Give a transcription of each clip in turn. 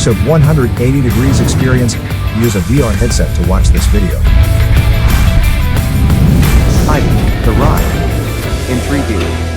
immersive 180-degree experience. Use a VR headset to watch this video. Heidi The Ride in 3D.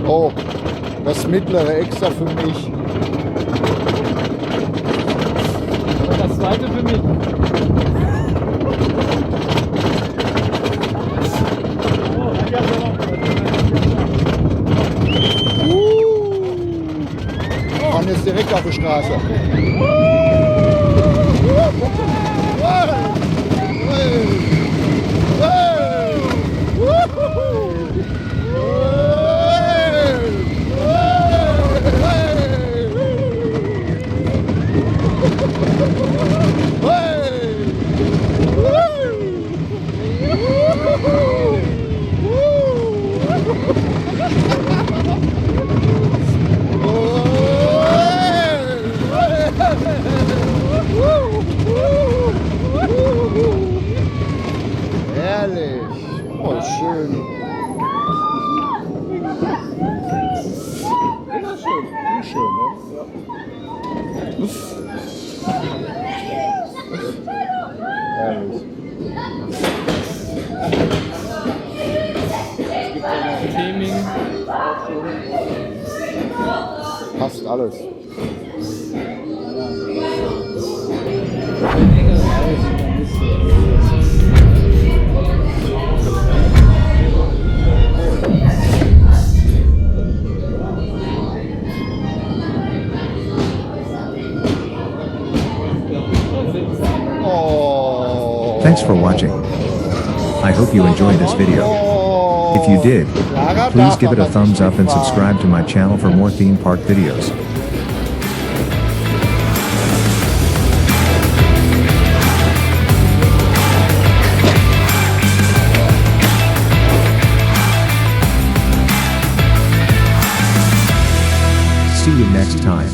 Oh, das mittlere extra für mich. Das zweite für mich. Fahren jetzt direkt auf die Straße. Herrlich. Oh, schön. Ja, schön. Schön, ne? Herrlich. Theming. Passt alles. Thanks for watching. I hope you enjoyed this video. If you did, please give it a thumbs up and subscribe to my channel for more theme park videos. See you next time.